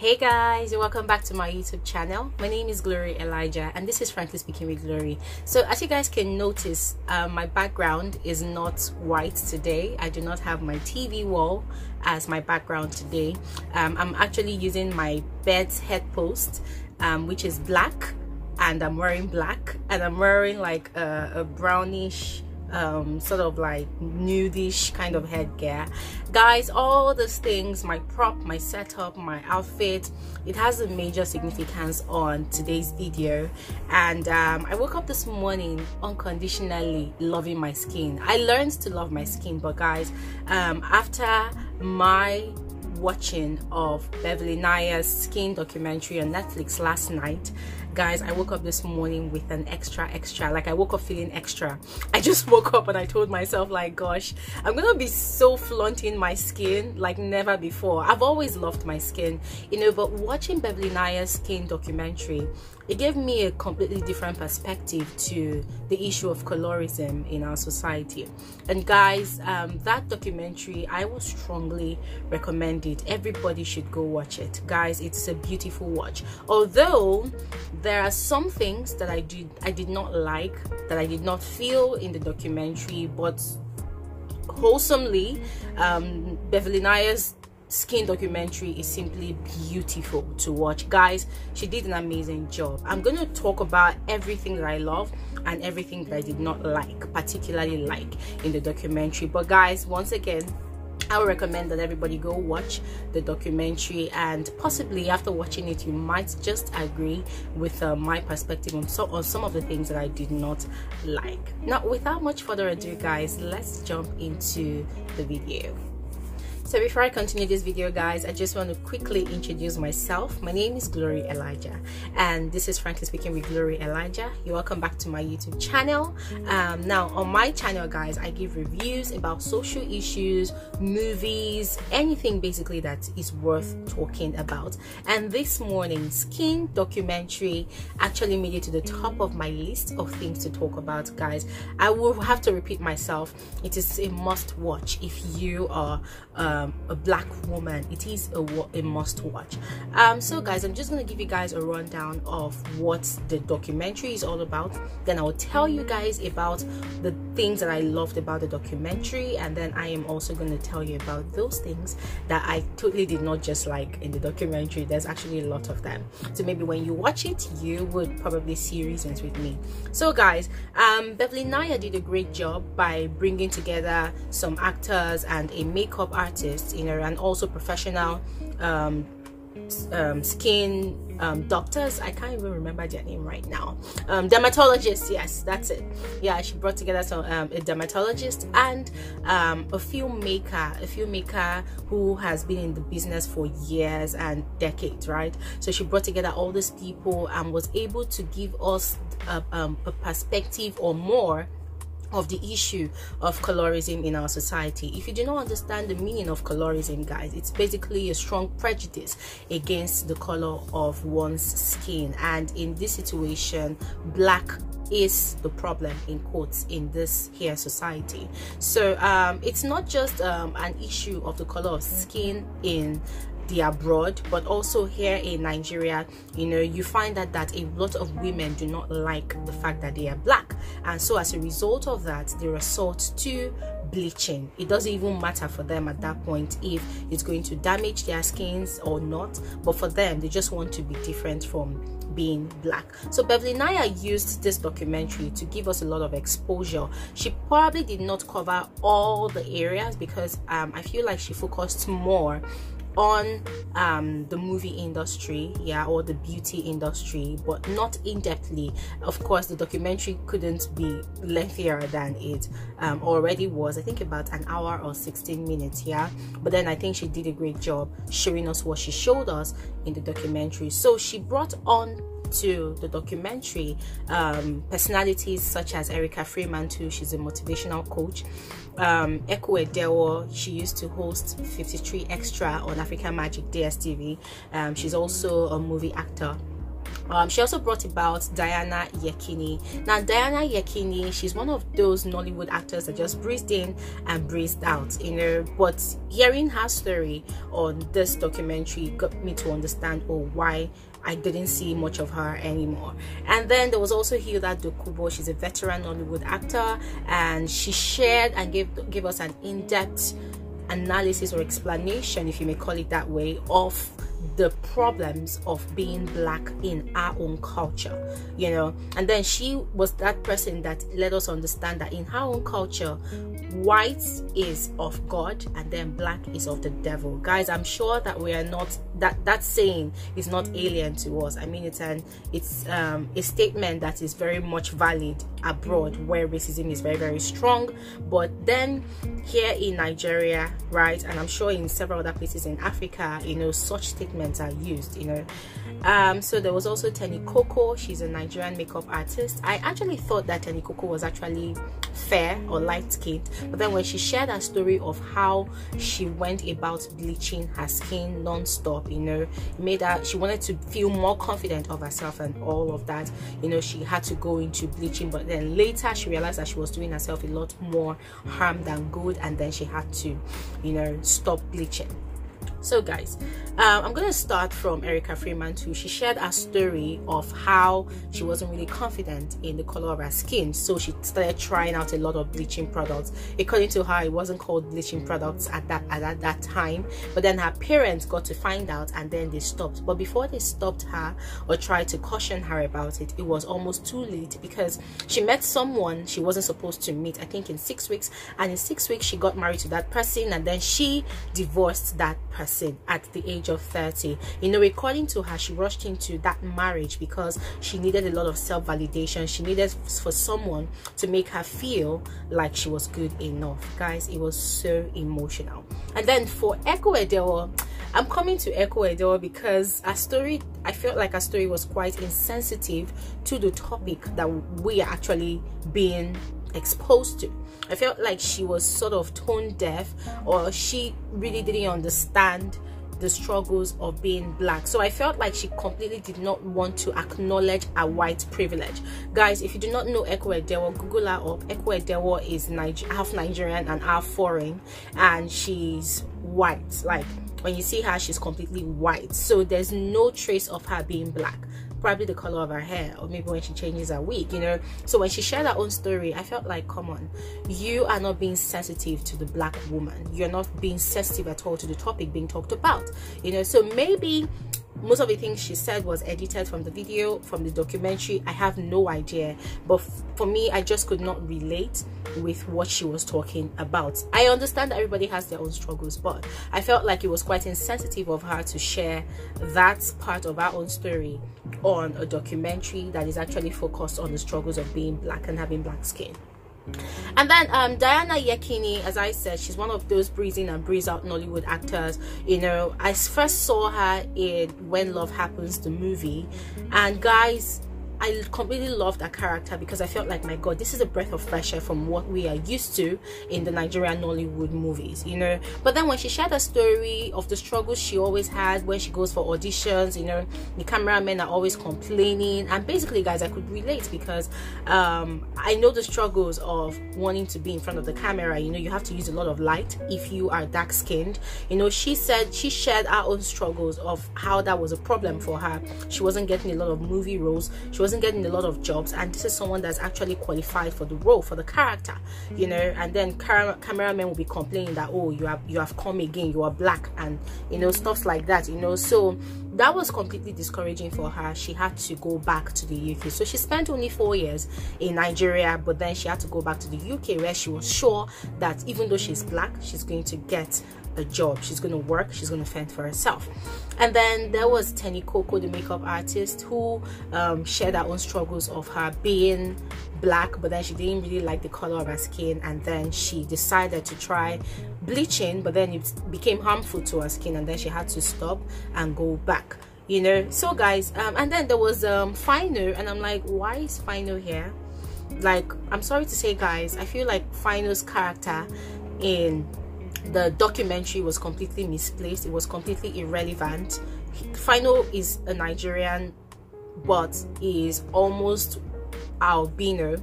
Hey guys, welcome back to my YouTube channel. My name is Glory Elijah and this is Frankly Speaking with Glory. So as you guys can notice, my background is not white today. I do not have my TV wall as my background today. I'm actually using my bed's head post, which is black, and I'm wearing black, and I'm wearing like a brownish sort of like nudish kind of headgear. Guys, all these things, my prop, my setup, my outfit, it has a major significance on today's video. And I woke up this morning unconditionally loving my skin. I learned to love my skin, but guys, after my watching of Beverly Naya's skin documentary on Netflix last night, guys, I woke up this morning with an extra, like I woke up feeling extra. I just woke up and I told myself, like, gosh, I'm gonna be so flaunting my skin like never before. I've always loved my skin, you know, but watching Beverly Naya's skin documentary, it gave me a completely different perspective to the issue of colorism in our society. And guys, that documentary, I will strongly recommend it. Everybody should go watch it. Guys, it's a beautiful watch. Although there are some things that I did not like, that I did not feel in the documentary, but wholesomely, Beverly Naya's skin documentary is simply beautiful to watch. Guys, she did an amazing job. I'm going to talk about everything that I love and everything that I did not like, particularly like in the documentary. But guys, once again, I would recommend that everybody go watch the documentary, and possibly after watching it you might just agree with my perspective on some of the things that I did not like. Now, without much further ado, guys, let's jump into the video. So before I continue this video, guys, I just want to quickly introduce myself. My name is Glory Elijah and this is Frankly Speaking with Glory Elijah. You're welcome back to my YouTube channel. Now on my channel, guys, I give reviews about social issues, movies, anything basically that is worth talking about. And this morning's skin documentary actually made it to the top of my list of things to talk about. Guys, I will have to repeat myself. It is a must watch if you are a black woman. It is a must watch. So guys, I'm just gonna give you guys a rundown of what the documentary is all about. Then I will tell you guys about the things that I loved about the documentary, and then I am also going to tell you about those things that I totally did not just like in the documentary. There's actually a lot of them, so maybe when you watch it you would probably see reasons with me. So guys, Beverly Naya did a great job by bringing together some actors and a makeup artist, you know, and also professional skin doctors. I can't even remember their name right now. Dermatologists, yes, that's it. Yeah, she brought together some a dermatologist and a filmmaker who has been in the business for years and decades, right? So she brought together all these people and was able to give us a perspective or more of the issue of colorism in our society. If you do not understand the meaning of colorism, guys, it's basically a strong prejudice against the color of one's skin, and in this situation, black is the problem in quotes in this here society. So it's not just an issue of the color of skin in the abroad, but also here in Nigeria, you know, you find that a lot of women do not like the fact that they are black, and so as a result of that they resort to bleaching. It doesn't even matter for them at that point if it's going to damage their skins or not, but for them they just want to be different from being black. So Beverly Naya used this documentary to give us a lot of exposure. She probably did not cover all the areas because I feel like she focused more on the movie industry, yeah, or the beauty industry, but not in-depthly. Of course, the documentary couldn't be lengthier than it already was. I think about an hour or 16 minutes, yeah, but then I think she did a great job showing us what she showed us in the documentary. So she brought on to the documentary personalities such as Erica Freeman too. She's a motivational coach. Eku Edewo, she used to host 53 Extra on African Magic DSTV. She's also a movie actor. She also brought about Diana Yekini. Now Diana Yekini, she's one of those Nollywood actors that just breezed in and breezed out, you know. But hearing her story on this documentary got me to understand why I didn't see much of her anymore. And then there was also Hilda Dokubo. She's a veteran Nollywood actor, and she shared and gave us an in-depth analysis or explanation, if you may call it that way, of the problems of being black in our own culture, you know. And then she was that person that let us understand that in her own culture, white is of God and then black is of the devil. Guys, I'm sure that we are not, that saying is not alien to us. I mean, it's a statement that is very much valid abroad where racism is very, very strong. But then here in Nigeria, right, and I'm sure in several other places in Africa, you know, such statements are used, you know. So there was also Tenny Coco. She's a Nigerian makeup artist. I actually thought that Tenny Coco was actually fair or light-skinned, but then when she shared her story of how she went about bleaching her skin non-stop, you know, it made her, she wanted to feel more confident of herself and all of that, you know, she had to go into bleaching. But then later she realized that she was doing herself a lot more harm than good, and then she had to, you know, stop bleaching. So guys, I'm gonna start from Erica Freeman too. She shared a story of how she wasn't really confident in the color of her skin, so she started trying out a lot of bleaching products. According to her, it wasn't called bleaching products at that time, but then her parents got to find out and then they stopped. But before they stopped her or tried to caution her about it, it was almost too late, because she met someone she wasn't supposed to meet, I think in 6 weeks, and in 6 weeks she got married to that person, and then she divorced that person at the age of 30. You know, according to her, she rushed into that marriage because she needed a lot of self-validation. She needed for someone to make her feel like she was good enough. Guys, it was so emotional. And then for Echo Edewo, I'm coming to Echo Edewo because her story, I felt like her story was quite insensitive to the topic that we are actually being exposed to. I felt like she was sort of tone deaf, or she really didn't understand the struggles of being black. So I felt like she completely did not want to acknowledge her white privilege. Guys, if you do not know Echo Edewo, Google her up. Echo Edewo is half Nigerian and half foreign, and she's white. Like, when you see her, she's completely white, so there's no trace of her being black. Probably the color of her hair, or maybe when she changes her wig, you know. So when she shared her own story, I felt like, come on, you are not being sensitive to the black woman. You're not being sensitive at all to the topic being talked about, you know. So maybe most of the things she said was edited from the video, from the documentary. I have no idea, but for me, I just could not relate with what she was talking about. I understand that everybody has their own struggles, but I felt like it was quite insensitive of her to share that part of her own story on a documentary that is actually focused on the struggles of being black and having black skin. And then Diana Yekini, as I said, she's one of those breeze in and breeze out Nollywood actors. You know, I first saw her in When Love Happens, the movie, and guys, I completely loved that character because I felt like, my God, this is a breath of fresh air from what we are used to in the Nigerian Nollywood movies, you know. But then when she shared a story of the struggles she always had when she goes for auditions, you know, the cameramen are always complaining, and basically, guys, I could relate because I know the struggles of wanting to be in front of the camera. You know, you have to use a lot of light if you are dark skinned. You know, she said she shared her own struggles of how that was a problem for her. She wasn't getting a lot of movie roles, she wasn't getting a lot of jobs, and this is someone that's actually qualified for the role, for the character, you know. And then cameramen will be complaining that, oh, you have come again, you are black, and you know, stuff like that, you know. So that was completely discouraging for her. She had to go back to the UK. So she spent only 4 years in Nigeria, but then she had to go back to the UK, where she was sure that even though she's black, she's going to get a job, she's going to work, she's going to fend for herself. And then there was Tenny Coco, the makeup artist, who shared her own struggles of her being black, but then she didn't really like the color of her skin, and then she decided to try bleaching, but then it became harmful to her skin, and then she had to stop and go back, you know. So guys, and then there was Fino, and I'm like, why is Fino here? Like, I'm sorry to say, guys, I feel like Fino's character in the documentary was completely misplaced. It was completely irrelevant. Fino is a Nigerian but is almost albino.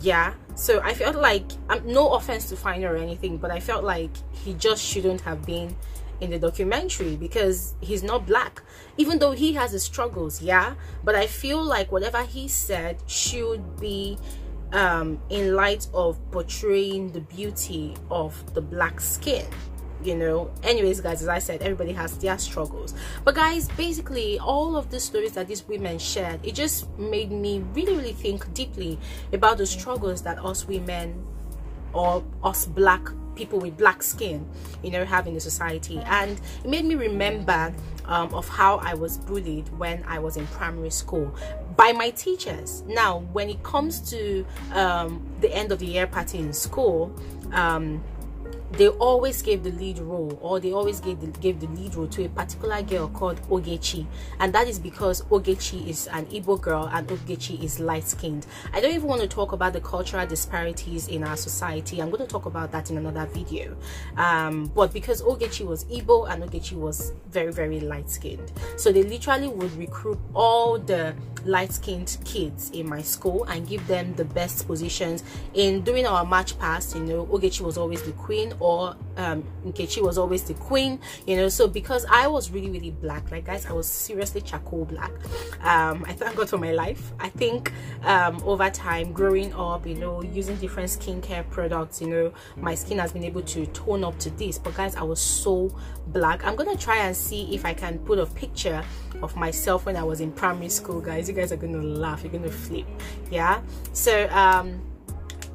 Yeah, so I felt like, no offense to Fine or anything, but I felt like he just shouldn't have been in the documentary because he's not black, even though he has his struggles. Yeah, but I feel like whatever he said should be in light of portraying the beauty of the black skin, you know. Anyways guys, as I said, everybody has their struggles, but guys, basically all of the stories that these women shared, it just made me really think deeply about the struggles that us women, or us black people with black skin, you know, have in the society. And it made me remember of how I was bullied when I was in primary school by my teachers. Now when it comes to the end of the year party in school, they always gave the lead role, or they always gave the lead role to a particular girl called Ogechi, and that is because Ogechi is an Igbo girl and Ogechi is light-skinned. I don't even want to talk about the cultural disparities in our society. I'm going to talk about that in another video, but because Ogechi was Igbo and Ogechi was very light-skinned, so they literally would recruit all the light-skinned kids in my school and give them the best positions. In during our march past, you know, Ogechi was always the queen, or Nkechi was always the queen, you know. So because I was really black, like guys, I was seriously charcoal black. I thank God for my life. I think over time, growing up, you know, using different skincare products, you know, my skin has been able to tone up to this. But guys, I was so black. I'm gonna try and see if I can put a picture of myself when I was in primary school. Guys, you guys are gonna laugh, you're gonna flip. Yeah, so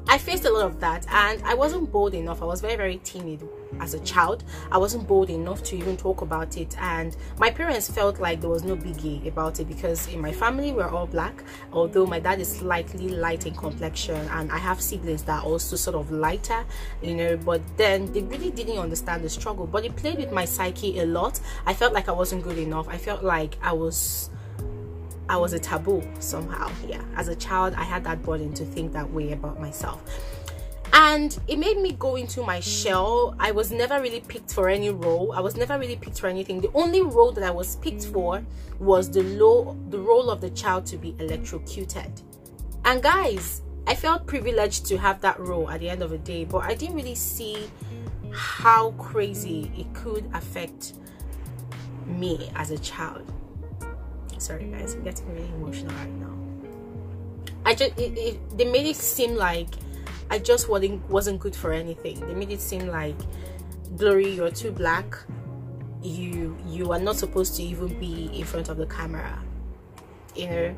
I faced a lot of that, and I wasn't bold enough. I was very timid as a child. I wasn't bold enough to even talk about it, and my parents felt like there was no biggie about it because in my family we're all black, although my dad is slightly light in complexion, and I have siblings that are also sort of lighter, you know. But then they really didn't understand the struggle, but it played with my psyche a lot. I felt like I wasn't good enough. I felt like I was a taboo somehow. Yeah, as a child I had that burden to think that way about myself, and it made me go into my shell. I was never really picked for any role. I was never really picked for anything. The only role that I was picked for was the role of the child to be electrocuted. And guys, I felt privileged to have that role at the end of the day, but I didn't really see how crazy it could affect me as a child. Sorry guys, I'm getting really emotional right now. They made it seem like I just wasn't good for anything. They made it seem like, Glory, you're too black, you are not supposed to even be in front of the camera, you know.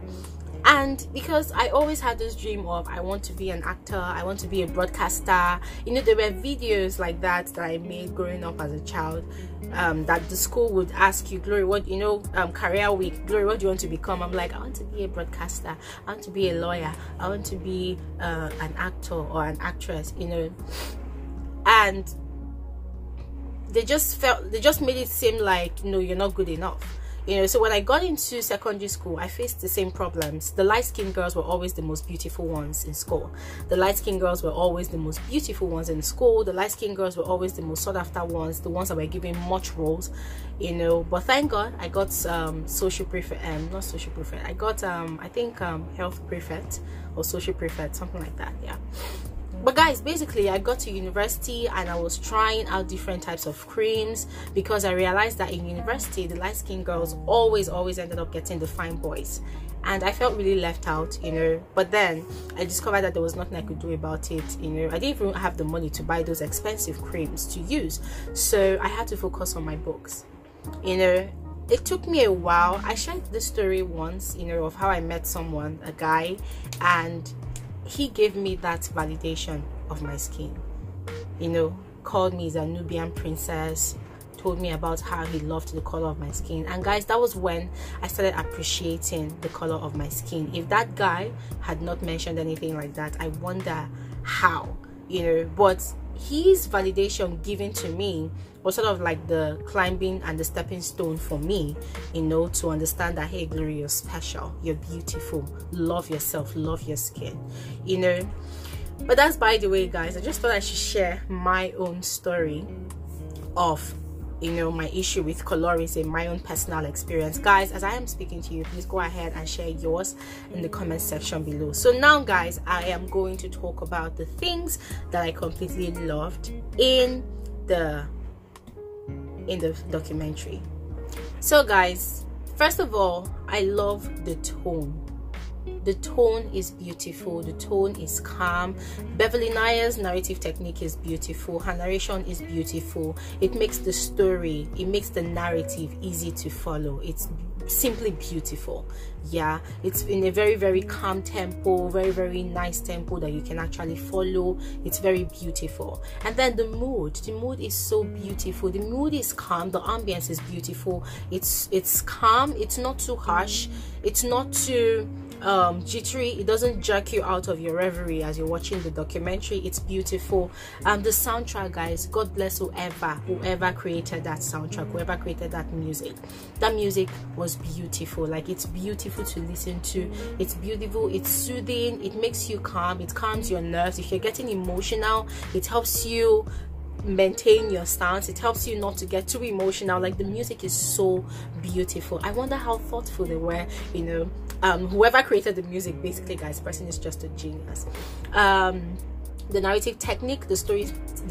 And because I always had this dream of, I want to be an actor, I want to be a broadcaster, you know, there were videos like that I made growing up as a child, that the school would ask you, Glory, what, you know, career week, Glory, what do you want to become? I'm like, I want to be a broadcaster, I want to be a lawyer, I want to be an actor or an actress, you know. And they just made it seem like, no, you're not good enough. You know, so when I got into secondary school, I faced the same problems. The light-skinned girls were always the most beautiful ones in school. The light-skinned girls were always the most beautiful ones in school. The light-skinned girls were always the most sought-after ones, the ones that were given much roles, you know. But thank God, I got social prefect, not social prefect. I got I think health prefect or social prefect, something like that. Yeah. But guys, basically I got to university and I was trying out different types of creams because I realized that in university the light-skinned girls always ended up getting the fine boys, and I felt really left out, you know. But then I discovered that there was nothing I could do about it, you know. I didn't even have the money to buy those expensive creams to use, so I had to focus on my books, you know. It took me a while. I shared this story once, you know, of how I met someone, a guy, and he gave me that validation of my skin, you know, called me a Nubian princess, told me about how he loved the color of my skin. And guys, that was when I started appreciating the color of my skin. If that guy had not mentioned anything like that, I wonder how, you know. But his validation given to me was sort of like the climbing and the stepping stone for me, you know, to understand that, hey Glory, you're special, you're beautiful, love yourself, love your skin, you know. But that's by the way guys. I just thought I should share my own story of you know, my issue with colorism, my own personal experience. Guys, as I am speaking to you, please go ahead and share yours in the comment section below. So now guys, I am going to talk about the things that I completely loved in the documentary. So guys, first of all, I love the tone. The tone is beautiful. The tone is calm. Beverly Naya's narrative technique is beautiful. Her narration is beautiful. It makes the story, it makes the narrative easy to follow. It's simply beautiful. Yeah, it's in a very, very calm tempo, very, very nice tempo that you can actually follow. It's very beautiful. And then the mood is so beautiful. The mood is calm. The ambience is beautiful. It's calm. It's not too harsh. It's not too jittery. It doesn't jerk you out of your reverie as you're watching the documentary. It's beautiful. The soundtrack, guys, God bless whoever created that soundtrack, whoever created that music. That music was beautiful. Like, it's beautiful to listen to. It's beautiful. It's soothing. It makes you calm. It calms your nerves. If you're getting emotional, it helps you maintain your stance. It helps you not to get too emotional. Like, the music is so beautiful. I wonder how thoughtful they were, you know. Whoever created the music, basically, guys, person is just a genius. The narrative technique, the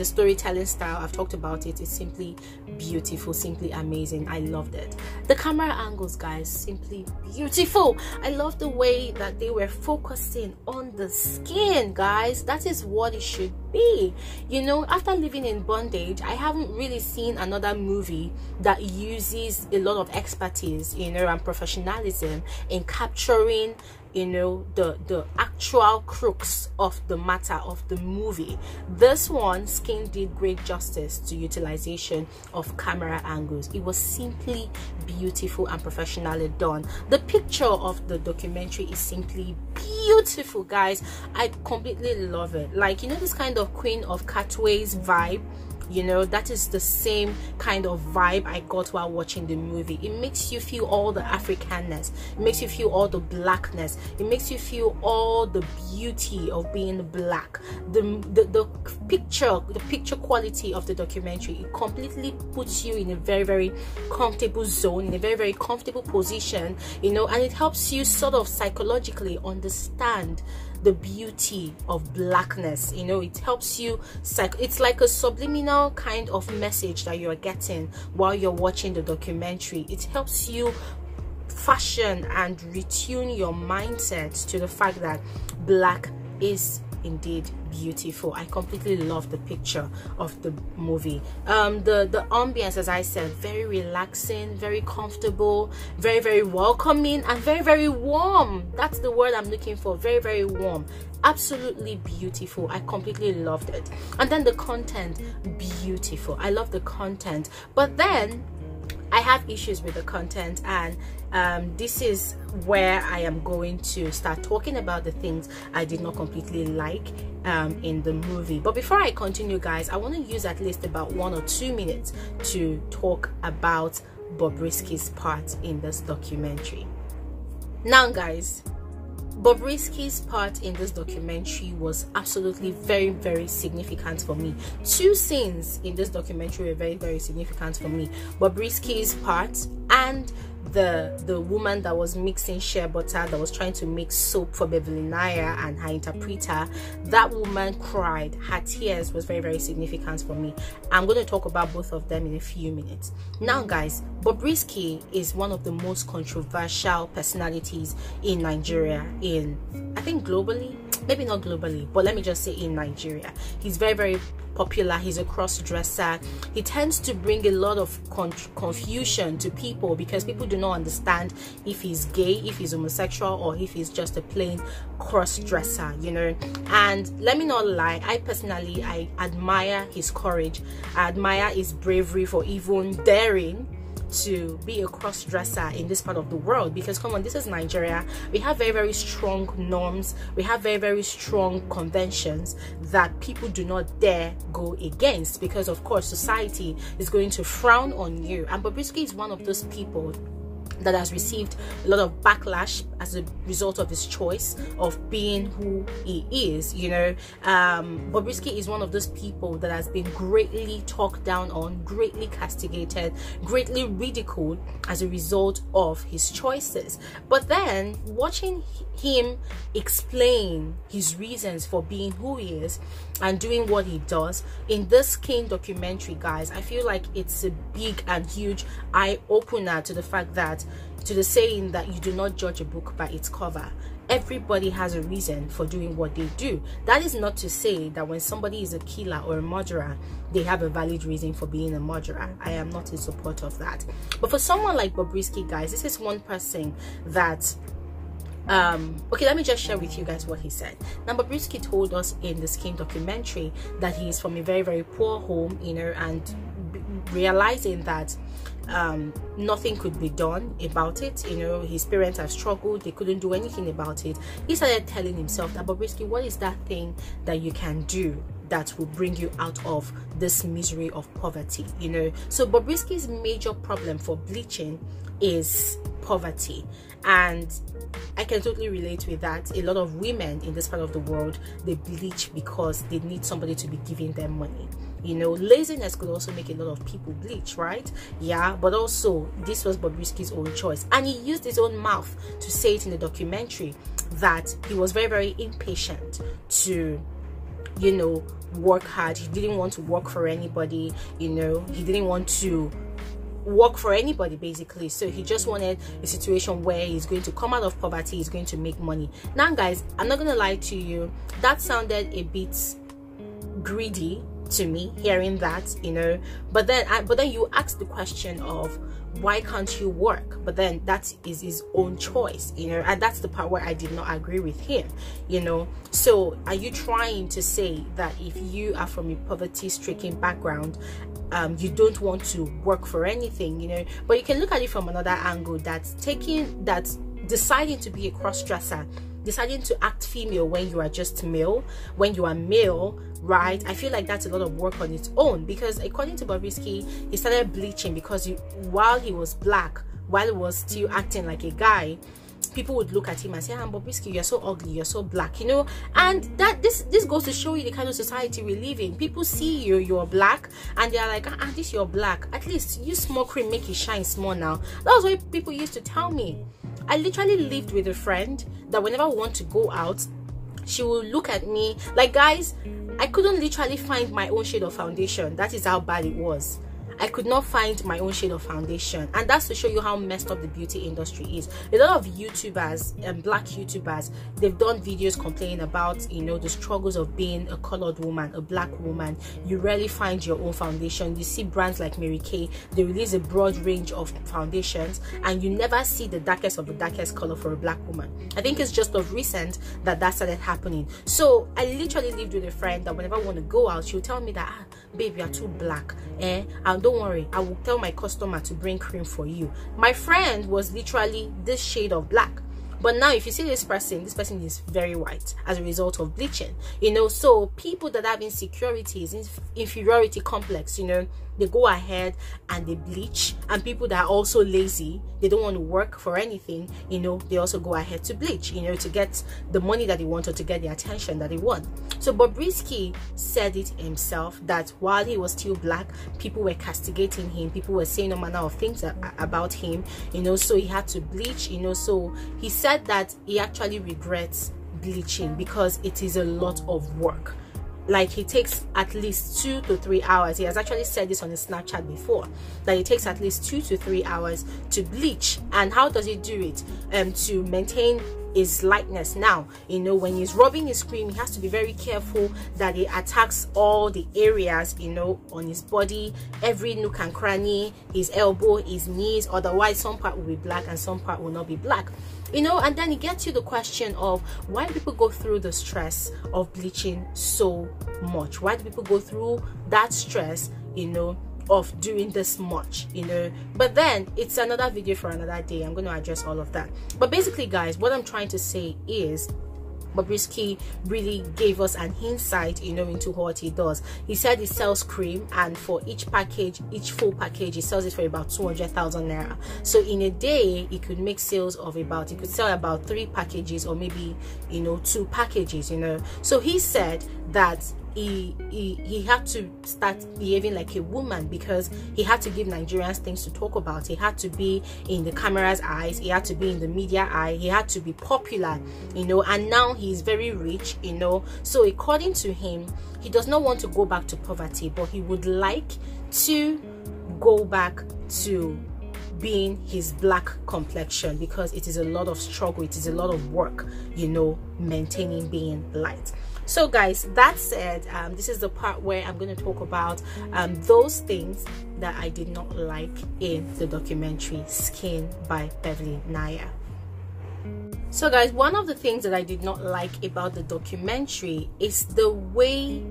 storytelling style, I've talked about it. It's simply beautiful, simply amazing. I loved it. The camera angles, guys, simply beautiful. I love the way that they were focusing on the skin, guys. That is what it should be. You know, after living in bondage, I haven't really seen another movie that uses a lot of expertise, you know, and professionalism in capturing, you know, the actual crux of the matter of the movie. This one, Skin did great justice to utilization of camera angles. It was simply beautiful and professionally done. The picture of the documentary is simply beautiful, guys. I completely love it. Like, you know, this kind of Queen of Catways vibe, you know, that is the same kind of vibe I got while watching the movie. It makes you feel all the Africanness. It makes you feel all the blackness. It makes you feel all the beauty of being black. The picture quality of the documentary, it completely puts you in a very, very comfortable zone, in a very, very comfortable position, you know, and it helps you sort of psychologically understand the beauty of blackness. You know, it helps you, it's like a subliminal kind of message that you're getting while you're watching the documentary. It helps you fashion and retune your mindset to the fact that black is indeed beautiful. I completely love the picture of the movie. The ambience, as I said, very relaxing, very comfortable, very, very welcoming, and very, very warm. That's the word I'm looking for. Very, very warm. Absolutely beautiful. I completely loved it. And then the content, beautiful. I love the content, but then I have issues with the content, and this is where I am going to start talking about the things I did not completely like in the movie. But before I continue, guys, I want to use at least about 1 or 2 minutes to talk about Bobrisky's part in this documentary. Now, guys, Bobrisky's part in this documentary was absolutely very, very significant for me. 2 scenes in this documentary were very, very significant for me. Bobrisky's part and the woman that was mixing shea butter, that was trying to make soap for Beverly Naya and her interpreter. That woman cried. Her tears was very, very significant for me. I'm going to talk about both of them in a few minutes. Now, guys, Bobrisky is one of the most controversial personalities in Nigeria, I think globally, maybe not globally, but let me just say in Nigeria. He's very, very popular. He's a cross-dresser. He tends to bring a lot of confusion to people because people do not understand if he's gay, if he's homosexual, or if he's just a plain cross-dresser, you know. And let me not lie, I personally, I admire his courage. I admire his bravery for even daring to be a cross-dresser in this part of the world, because come on, this is Nigeria. We have very, very strong norms. We have very, very strong conventions that people do not dare go against, because of course society is going to frown on you. And Bobrisky is one of those people that has received a lot of backlash as a result of his choice of being who he is. You know, Bobrisky is one of those people that has been greatly talked down on, greatly castigated, greatly ridiculed as a result of his choices. But then watching him explain his reasons for being who he is and doing what he does in this Skin documentary, guys, I feel like it's a big and huge eye-opener to the fact that, to the saying that you do not judge a book by its cover. Everybody has a reason for doing what they do. That is not to say that when somebody is a killer or a murderer, they have a valid reason for being a murderer. I am not in support of that. But for someone like Bobrisky, guys, this is one person that okay, let me just share with you guys what he said. Now, Bobrisky told us in the Skin documentary that he is from a very, very poor home, you know, and realizing that nothing could be done about it. You know, his parents have struggled, they couldn't do anything about it. He started telling himself that, Bobrisky, what is that thing that you can do that will bring you out of this misery of poverty? You know, so Bobrisky's major problem for bleaching is poverty, and I can totally relate with that. A lot of women in this part of the world, they bleach because they need somebody to be giving them money. You know, laziness could also make a lot of people bleach, right? Yeah, but also this was Bobrisky's own choice, and he used his own mouth to say it in the documentary that he was very, very impatient to, you know, work hard. He didn't want to work for anybody, you know, he didn't want to work for anybody basically. So he just wanted a situation where he's going to come out of poverty, he's going to make money. Now guys, I'm not gonna lie to you, that sounded a bit greedy to me, hearing that, you know. But then you ask the question of why can't you work? But then that is his own choice, you know, and that's the part where I did not agree with him, you know. So are you trying to say that if you are from a poverty-stricken background, you don't want to work for anything, you know? But you can look at it from another angle, that's deciding to be a cross-dresser, deciding to act female when you are just male, when you are male, right? I feel like that's a lot of work on its own, because according to Bobrisky, he started bleaching because while he was black, while he was still acting like a guy, people would look at him and say, Bobrisky, you're so ugly, you're so black, you know. And that this goes to show you the kind of society we live in. People see you're black and they're like, this you're black, at least use small cream, make it shine small now. That was what people used to tell me. I literally lived with a friend that whenever I want to go out, she will look at me like, guys, I couldn't literally find my own shade of foundation. That is how bad it was. I could not find my own shade of foundation, and that's to show you how messed up the beauty industry is. A lot of YouTubers and black YouTubers, they've done videos complaining about, you know, the struggles of being a colored woman, a black woman. You rarely find your own foundation. You see brands like Mary Kay, they release a broad range of foundations, and you never see the darkest of the darkest color for a black woman. I think it's just of recent that started happening. So I literally lived with a friend that whenever I want to go out, she'll tell me that, babe, you're too black, and don't worry, I will tell my customer to bring cream for you. My friend was literally this shade of black, but now if you see this person is very white as a result of bleaching, you know. So people that have insecurities, inferiority complex, you know, they go ahead and they bleach. And people that are also lazy, they don't want to work for anything, you know, they also go ahead to bleach, you know, to get the money that they want or to get the attention that they want. So Bobrisky said it himself that while he was still black, people were castigating him, people were saying all manner of things about him, you know, so he had to bleach, you know. So he said that he actually regrets bleaching because it is a lot of work. Like, it takes at least 2 to 3 hours. He has actually said this on his Snapchat before, that it takes at least 2 to 3 hours to bleach. And how does he do it? To maintain his lightness. Now, you know, when he's rubbing his cream, he has to be very careful that he attacks all the areas, you know, on his body, every nook and cranny, his elbow, his knees. Otherwise, some part will be black and some part will not be black, you know. And then it gets you the question of why people go through the stress of bleaching so much. Why do people go through that stress, you know, of doing this much, you know? But then it's another video for another day. I'm going to address all of that. But basically, guys, what I'm trying to say is Bobrisky really gave us an insight, you know, into what he does. He said he sells cream, and for each package, each full package, he sells it for about 200,000 naira. So in a day, he could make sales of about, he could sell about 3 packages, or maybe, you know, 2 packages, you know. So he said that he had to start behaving like a woman, because he had to give Nigerians things to talk about. He had to be in the camera's eyes, he had to be in the media eye, he had to be popular, you know. And now he's very rich, you know. So according to him, he does not want to go back to poverty, but he would like to go back to being his black complexion, because it is a lot of struggle, it is a lot of work, you know, maintaining being light. So guys, that said, this is the part where I'm going to talk about those things that I did not like in the documentary Skin by Beverly Naya. So guys, one of the things that I did not like about the documentary is the way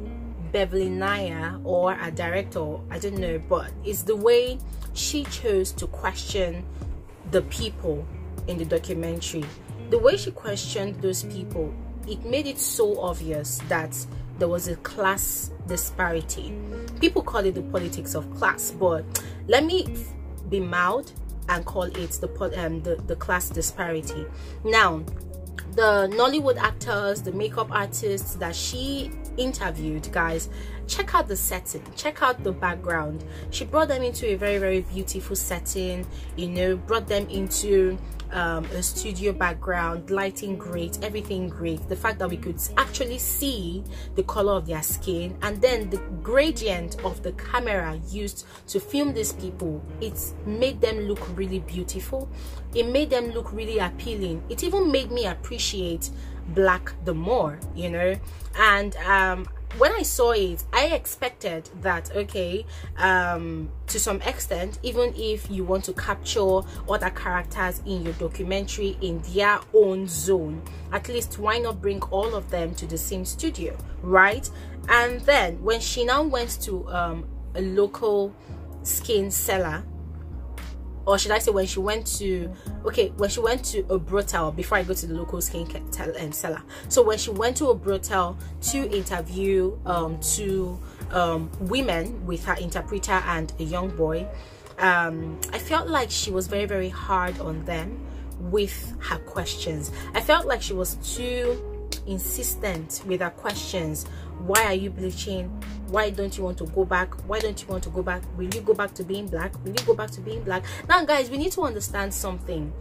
Beverly Naya, or a director, I don't know, but it's the way she chose to question the people in the documentary. The way she questioned those people, it made it so obvious that there was a class disparity. People call it the politics of class, but let me be mild and call it the class disparity. Now, the Nollywood actors, the makeup artists that she interviewed, guys, check out the setting, check out the background. She brought them into a very, very beautiful setting, you know, brought them into a studio background, lighting great, everything great. The fact that we could actually see the color of their skin, and then the gradient of the camera used to film these people, it made them look really beautiful. It made them look really appealing. It even made me appreciate black the more, you know. And when I saw it, I expected that, okay, to some extent, even if you want to capture other characters in your documentary in their own zone, at least why not bring all of them to the same studio, right? And then when she now went to a local skin seller, or should I say when she went to, okay, when she went to a brothel, before I go to the local skin seller. So when she went to a brothel to interview 2 women with her interpreter and a young boy, I felt like she was very, very hard on them with her questions. I felt like she was too insistent with her questions. Why are you bleaching? Why don't you want to go back? Why don't you want to go back? Will you go back to being black? Will you go back to being black? Now guys, we need to understand something.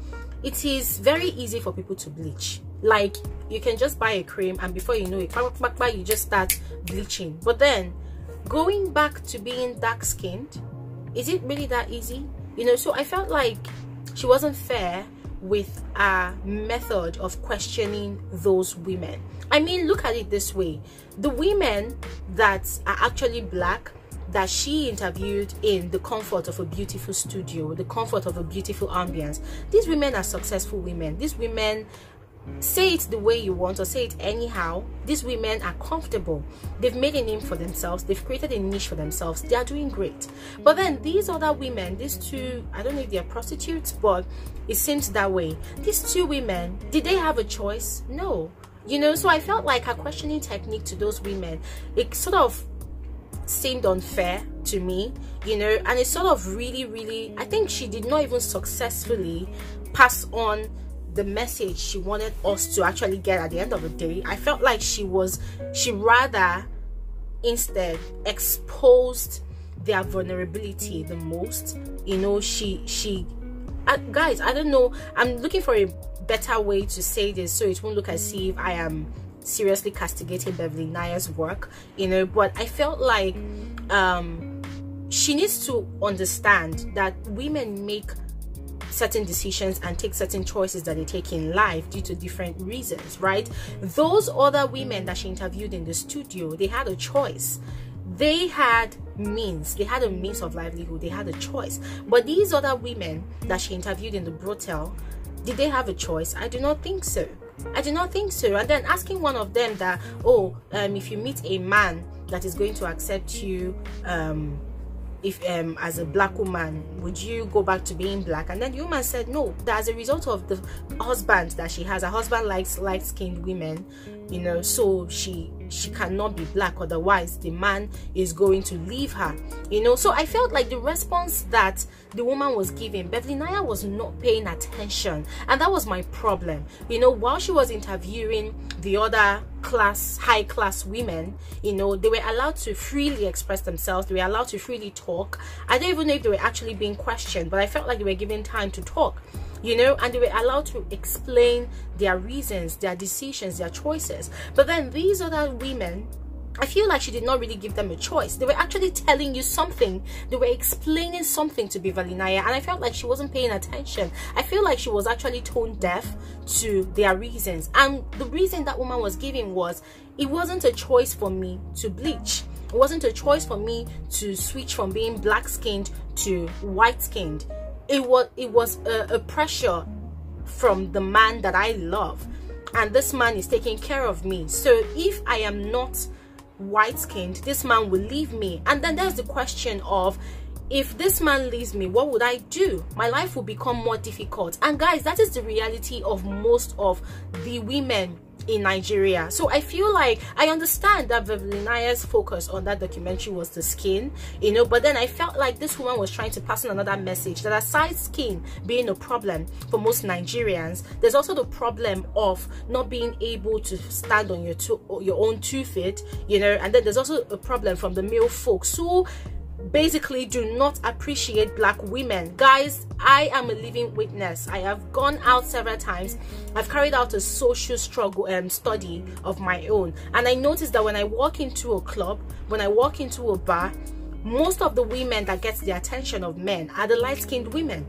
It is very easy for people to bleach. Like, you can just buy a cream and before you know it, you just start bleaching. But then going back to being dark skinned, is it really that easy? You know, so I felt like she wasn't fair with a method of questioning those women. I mean, look at it this way. The women that are actually black, that she interviewed in the comfort of a beautiful studio, the comfort of a beautiful ambience, these women are successful women. These women, say it the way you want or say it anyhow, these women are comfortable. They've made a name for themselves. They've created a niche for themselves. They are doing great. But then these other women, these 2, I don't know if they're prostitutes, but it seems that way. These 2 women, did they have a choice? No. You know, so I felt like her questioning technique to those women, it sort of seemed unfair to me, you know, and it sort of really, I think she did not even successfully pass on the message she wanted us to actually get at the end of the day. I felt like she rather instead exposed their vulnerability the most. You know, guys, I don't know, I'm looking for a better way to say this so it won't look as if I am seriously castigating Beverly Naya's work, you know, but I felt like she needs to understand that women make certain decisions and take certain choices that they take in life due to different reasons, right? Those other women that she interviewed in the studio, they had a choice. They had means. They had a means of livelihood. They had a choice. But these other women that she interviewed in the brothel, did they have a choice? I do not think so. I do not think so. And then asking one of them that, oh, if you meet a man that is going to accept you if as a black woman, would you go back to being black? And then the woman said no, that as a result of the husband that she has, her husband likes light-skinned women, you know, so she cannot be black, otherwise the man is going to leave her, you know. So I felt like the response that the woman was giving, Beverly Naya was not paying attention, and that was my problem. You know, while she was interviewing the other high class women, you know, they were allowed to freely express themselves, they were allowed to freely talk. I don't even know if they were actually being questioned, but I felt like they were given time to talk, you know, and they were allowed to explain their reasons, their decisions, their choices. But then these other women, I feel like she did not really give them a choice. They were actually telling you something. They were explaining something to Beverly Naya, and I felt like she wasn't paying attention. I feel like she was actually tone deaf to their reasons. And the reason that woman was giving was, it wasn't a choice for me to bleach. It wasn't a choice for me to switch from being black-skinned to white-skinned. It was a pressure from the man that I love, and this man is taking care of me. So if I am not white-skinned, this man will leave me. And then there's the question of, if this man leaves me, what would I do? My life will become more difficult. And guys, that is the reality of most of the women in Nigeria. So I feel like I understand that Beverly Naya's focus on that documentary was the skin, you know, but then I felt like this woman was trying to pass on another message, that aside skin being a problem for most Nigerians, there's also the problem of not being able to stand on your own 2 feet, you know. And then there's also a problem from the male folks who basically do not appreciate black women. Guys, I am a living witness. I have gone out several times. I've carried out a social struggle study of my own, and I noticed that when I walk into a club, when I walk into a bar, most of the women that gets the attention of men are the light-skinned women.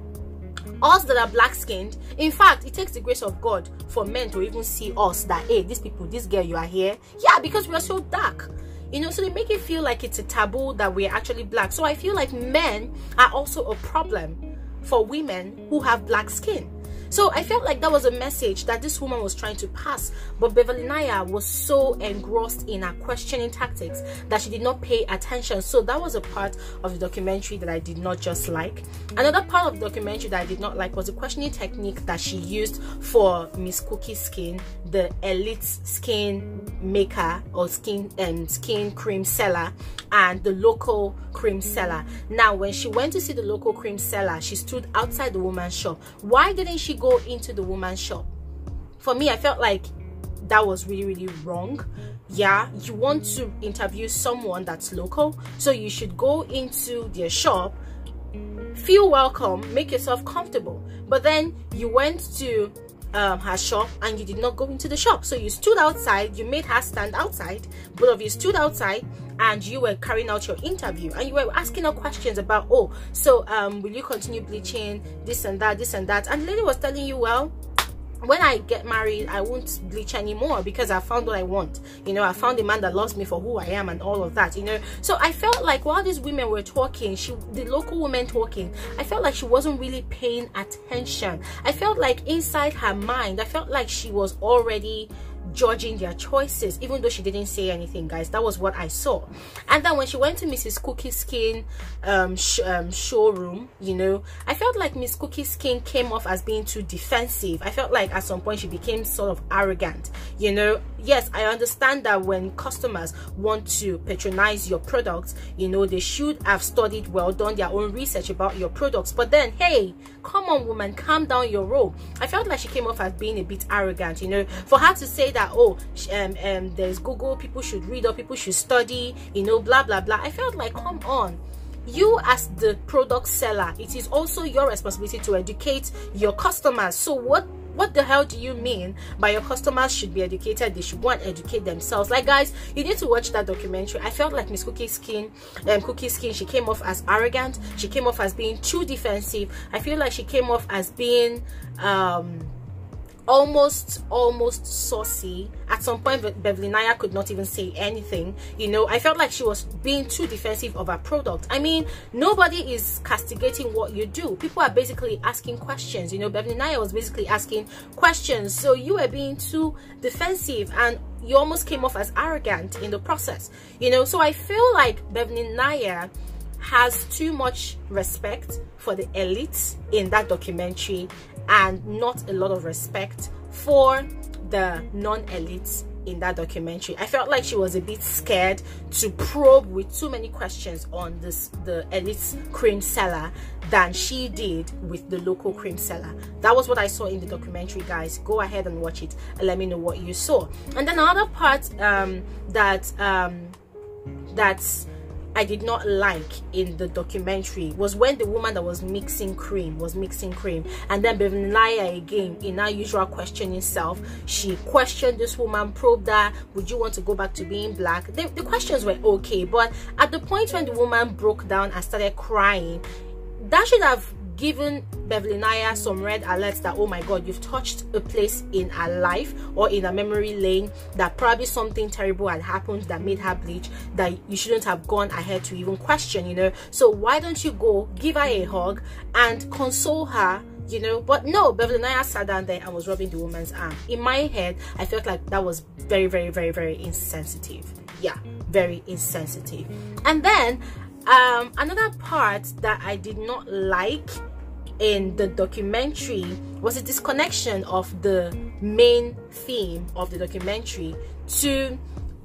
Us that are black-skinned, in fact, it takes the grace of God for men to even see us, that, hey, these people, this girl, you are here. Yeah, because we are so dark, you know. So they make it feel like it's a taboo that we're actually black. So I feel like men are also a problem for women who have black skin. So I felt like that was a message that this woman was trying to pass, but Beverly Naya was so engrossed in her questioning tactics that she did not pay attention. So that was a part of the documentary that I did not just like. Another part of the documentary that I did not like was the questioning technique that she used for Miss Cookie Skin, the elite skin maker or skin cream seller, and the local cream seller. Now, when she went to see the local cream seller, she stood outside the woman's shop. Why didn't she go into the woman's shop? For me, I felt like that was really wrong. Yeah, you want to interview someone that's local, so you should go into their shop, feel welcome, make yourself comfortable. But then you went to her shop and you did not go into the shop. So you stood outside, you made her stand outside, both of you stood outside, and you were carrying out your interview, and you were asking her questions about, oh, so will you continue bleaching, this and that, and the lady was telling you, well, when I get married, I won't bleach anymore because I found what I want, you know. I found a man that loves me for who I am and all of that, you know. So I felt like while these women were talking, the local woman talking, I felt like she wasn't really paying attention. I felt like inside her mind, I felt like she was already judging their choices, even though she didn't say anything, guys. That was what I saw. And then when she went to Mrs. Cookie Skin showroom, you know, I felt like Miss Cookie Skin came off as being too defensive. I felt like at some point she became sort of arrogant, you know. Yes, I understand that when customers want to patronize your products, you know, they should have studied well, done their own research about your products. But then, hey, come on, woman, calm down your roll. I felt like she came off as being a bit arrogant, you know. For her to say that, oh, there's Google, people should read or people should study, you know, blah blah blah. I felt like, come on, you as the product seller, it is also your responsibility to educate your customers. So what the hell do you mean by your customers should be educated? They should go and educate themselves. Like, guys, you need to watch that documentary. I felt like Miss Cookie Skin, she came off as arrogant. She came off as being too defensive. I feel like she came off as being almost saucy. At some point, Beverly Naya could not even say anything, you know. I felt like she was being too defensive of her product. I mean, nobody is castigating what you do. People are basically asking questions, you know. Beverly Naya was basically asking questions, so you were being too defensive and you almost came off as arrogant in the process, you know. So I feel like Beverly Naya has too much respect for the elites in that documentary and not a lot of respect for the non-elites in that documentary. I felt like she was a bit scared to probe with too many questions on the elite cream seller than she did with the local cream seller. That was what I saw in the documentary, guys. Go ahead and watch it and let me know what you saw. And then another part that I did not like in the documentary was when the woman that was mixing cream, and then Beverly again, in her usual questioning self, she questioned this woman, probed her, would you want to go back to being black? The questions were okay, but at the point when the woman broke down and started crying, that should have given Beverly Naya some red alerts that, oh my god, you've touched a place in her life or in a memory lane that probably something terrible had happened that made her bleach, that you shouldn't have gone ahead to even question, you know. So why don't you go give her a hug and console her, you know? But no, Beverly Naya sat down there and was rubbing the woman's arm. In my head, I felt like that was very, very, very, very insensitive. Yeah, very insensitive. And then another part that I did not like in the documentary was the disconnection of the main theme of the documentary to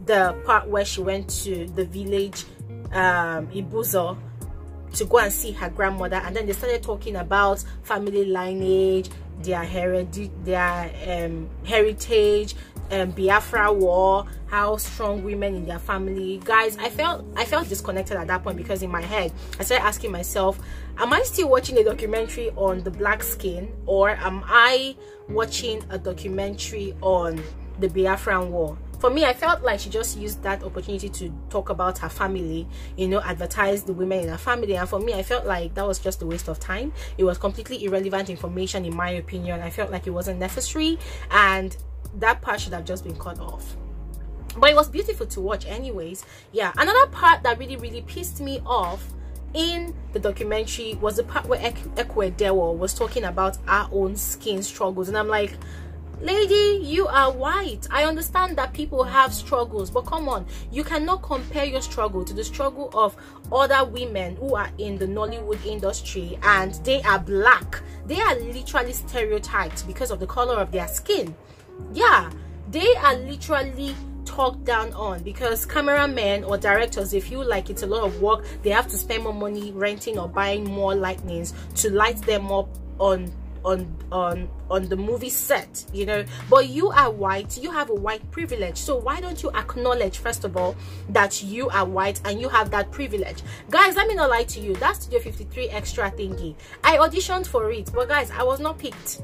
the part where she went to the village Ibuzo to go and see her grandmother, and then they started talking about family lineage, their heritage, Biafra war, how strong women in their family. Guys, I felt disconnected at that point, because in my head I started asking myself, am I still watching a documentary on the black skin, or am I watching a documentary on the Biafran war? For me, I felt like she just used that opportunity to talk about her family, you know, advertise the women in her family. And for me, I felt like that was just a waste of time. It was completely irrelevant information, in my opinion. I felt like it wasn't necessary, and that part should have just been cut off. But it was beautiful to watch anyways. Yeah, another part that really pissed me off in the documentary was the part where Ekwe was talking about our own skin struggles, and I'm like, lady, you are white. I understand that people have struggles, but come on, you cannot compare your struggle to the struggle of other women who are in the Nollywood industry and they are black. They are literally stereotyped because of the color of their skin. Yeah, they are literally talked down on because cameramen or directors, they feel like it's a lot of work. They have to spend more money renting or buying more lightnings to light them up on the movie set, you know. But you are white, you have a white privilege, so why don't you acknowledge first of all that you are white and you have that privilege? Guys, let me not lie to you, that Studio 53 extra thingy, I auditioned for it, but guys, I was not picked.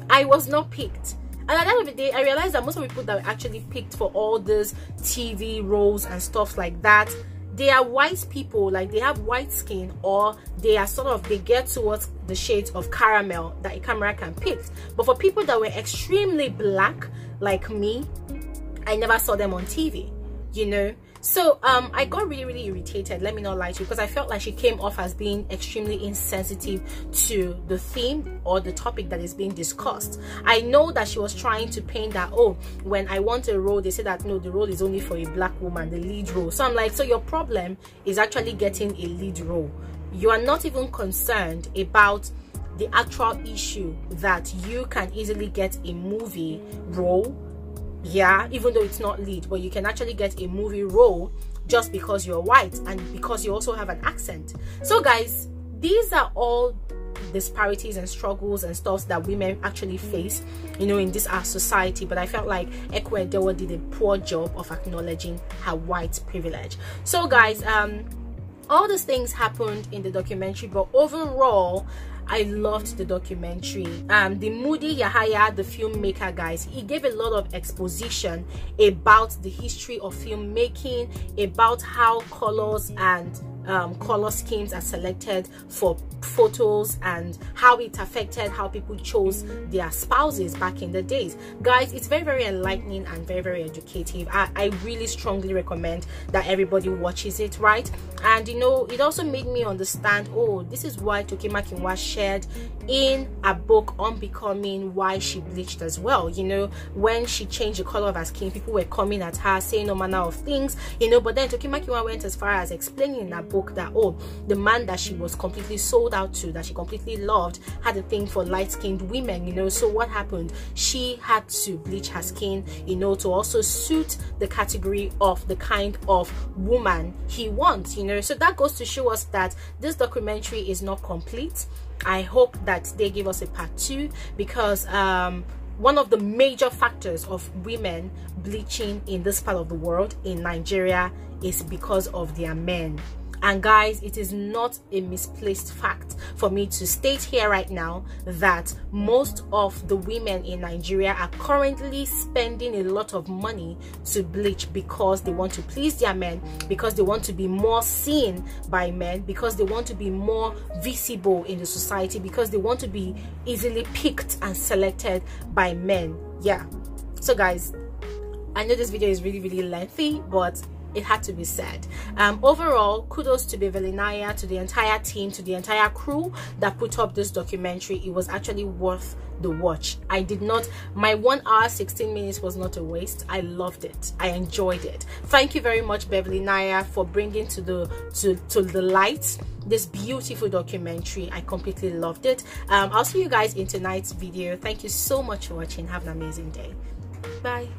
I was not picked. And at the end of the day, I realized that most of the people that were actually picked for all these TV roles and stuff like that, they are white people, like they have white skin, or they are sort of, they get towards the shades of caramel that a camera can pick. But for people that were extremely black like me, I never saw them on TV, you know. So I got really irritated, let me not lie to you, because I felt like she came off as being extremely insensitive to the theme or the topic that is being discussed. I know that she was trying to paint that, oh, when I want a role, they say that no, the role is only for a black woman, the lead role. So I'm like, so your problem is actually getting a lead role. You are not even concerned about the actual issue that you can easily get a movie role. Yeah, even though it's not lead, but you can actually get a movie role just because you're white and because you also have an accent. So guys, these are all disparities and struggles and stuff that women actually face, you know, in this our society. But I felt like Ekwe Edewo did a poor job of acknowledging her white privilege. So guys, all these things happened in the documentary, but overall I loved the documentary. The Moody Yahaya, the filmmaker, guys, he gave a lot of exposition about the history of filmmaking, about how colors and color schemes are selected for photos and how it affected how people chose their spouses back in the days. Guys, it's very enlightening and very educative. I really strongly recommend that everybody watches it, right? And you know, it also made me understand, oh, this is why Toke Makinwa shared in a book Unbecoming why she bleached as well. You know, when she changed the color of her skin, people were coming at her saying no manner of things, you know, but then Toke Makinwa went as far as explaining in a spoke that, oh, the man that she was completely sold out to, that she completely loved, had a thing for light-skinned women, you know. So what happened? She had to bleach her skin, you know, to also suit the category of the kind of woman he wants, you know. So that goes to show us that this documentary is not complete. I hope that they give us a part 2, because one of the major factors of women bleaching in this part of the world, in Nigeria, is because of their men. And guys, it is not a misplaced fact for me to state here right now that most of the women in Nigeria are currently spending a lot of money to bleach because they want to please their men, because they want to be more seen by men, because they want to be more visible in the society, because they want to be easily picked and selected by men. Yeah. So guys, I know this video is really lengthy, but it had to be said. Overall, kudos to Beverly Naya, to the entire team, to the entire crew that put up this documentary. It was actually worth the watch. I did not, my 1 hour 16 minutes was not a waste. I loved it. I enjoyed it. Thank you very much, Beverly Naya, for bringing to the light this beautiful documentary. I completely loved it. I'll see you guys in tonight's video. Thank you so much for watching. Have an amazing day. Bye.